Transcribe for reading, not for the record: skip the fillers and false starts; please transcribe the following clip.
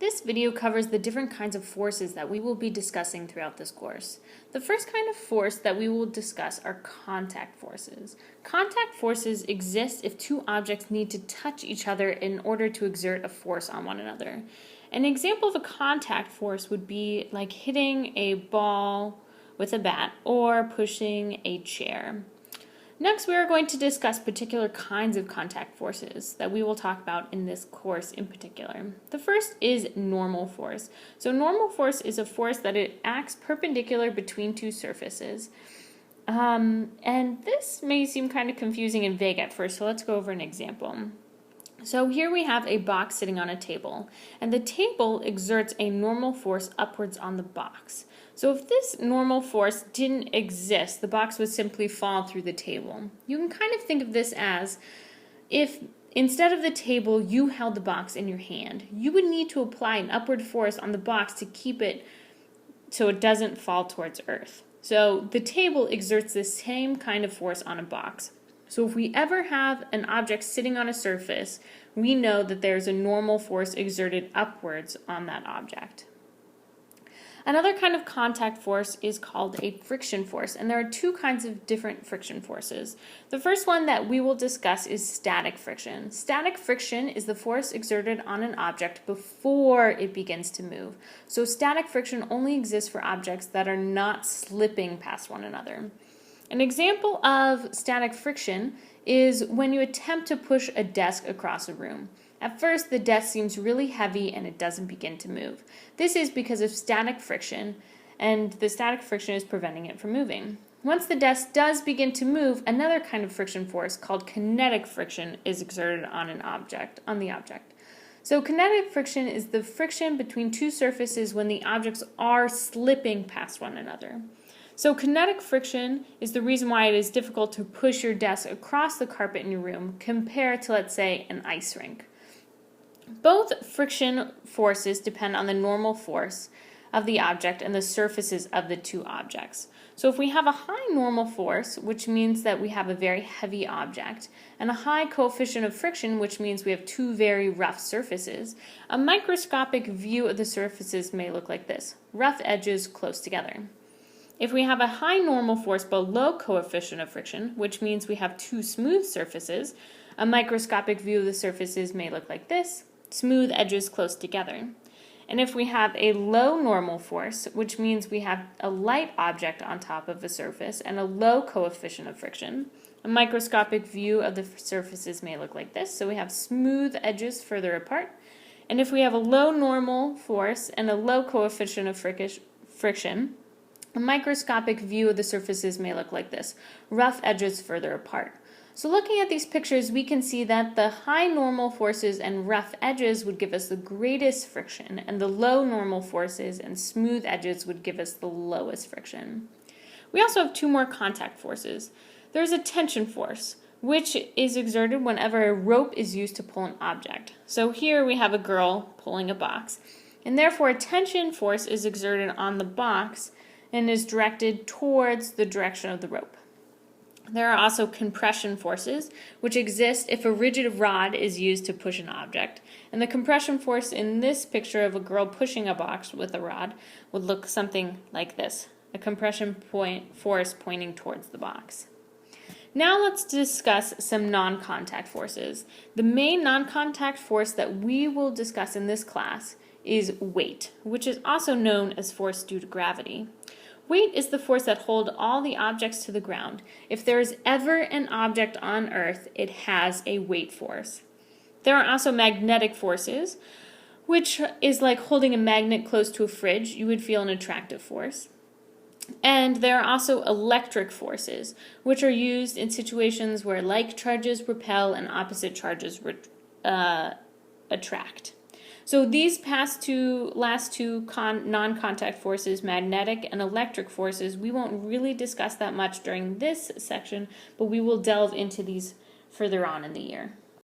This video covers the different kinds of forces that we will be discussing throughout this course. The first kind of force that we will discuss are contact forces. Contact forces exist if two objects need to touch each other in order to exert a force on one another. An example of a contact force would be like hitting a ball with a bat or pushing a chair. Next, we are going to discuss particular kinds of contact forces that we will talk about in this course in particular. The first is normal force. So normal force is a force that it acts perpendicular between two surfaces. And this may seem kind of confusing and vague at first, so let's go over an example. So here we have a box sitting on a table, and the table exerts a normal force upwards on the box. So if this normal force didn't exist, the box would simply fall through the table. You can kind of think of this as if instead of the table you held the box in your hand, you would need to apply an upward force on the box to keep it so it doesn't fall towards earth. So the table exerts the same kind of force on a box. So if we ever have an object sitting on a surface, we know that there's a normal force exerted upwards on that object. Another kind of contact force is called a friction force, and there are two kinds of different friction forces. The first one that we will discuss is static friction. Static friction is the force exerted on an object before it begins to move. So static friction only exists for objects that are not slipping past one another. An example of static friction is when you attempt to push a desk across a room. At first, the desk seems really heavy and it doesn't begin to move. This is because of static friction, and the static friction is preventing it from moving. Once the desk does begin to move, another kind of friction force called kinetic friction is exerted on the object. So kinetic friction is the friction between two surfaces when the objects are slipping past one another. So kinetic friction is the reason why it is difficult to push your desk across the carpet in your room compared to, let's say, an ice rink. Both friction forces depend on the normal force of the object and the surfaces of the two objects. So if we have a high normal force, which means that we have a very heavy object, and a high coefficient of friction, which means we have two very rough surfaces, a microscopic view of the surfaces may look like this: rough edges close together. If we have a high normal force but low coefficient of friction, which means we have two smooth surfaces, a microscopic view of the surfaces may look like this: smooth edges close together. And if we have a low normal force, which means we have a light object on top of a surface and a low coefficient of friction, a microscopic view of the surfaces may look like this. So we have smooth edges further apart. And if we have a low normal force and a low coefficient of friction, a microscopic view of the surfaces may look like this: rough edges further apart. So looking at these pictures, we can see that the high normal forces and rough edges would give us the greatest friction, and the low normal forces and smooth edges would give us the lowest friction. We also have two more contact forces. There's a tension force, which is exerted whenever a rope is used to pull an object. So here we have a girl pulling a box, and therefore a tension force is exerted on the box and is directed towards the direction of the rope. There are also compression forces, which exist if a rigid rod is used to push an object. And the compression force in this picture of a girl pushing a box with a rod would look something like this: a compression force pointing towards the box. Now let's discuss some non-contact forces. The main non-contact force that we will discuss in this class is weight, which is also known as force due to gravity. Weight is the force that holds all the objects to the ground. If there is ever an object on Earth, it has a weight force. There are also magnetic forces, which is like holding a magnet close to a fridge. You would feel an attractive force. And there are also electric forces, which are used in situations where like charges repel and opposite charges attract. So these last two non-contact forces, magnetic and electric forces, we won't really discuss that much during this section, but we will delve into these further on in the year.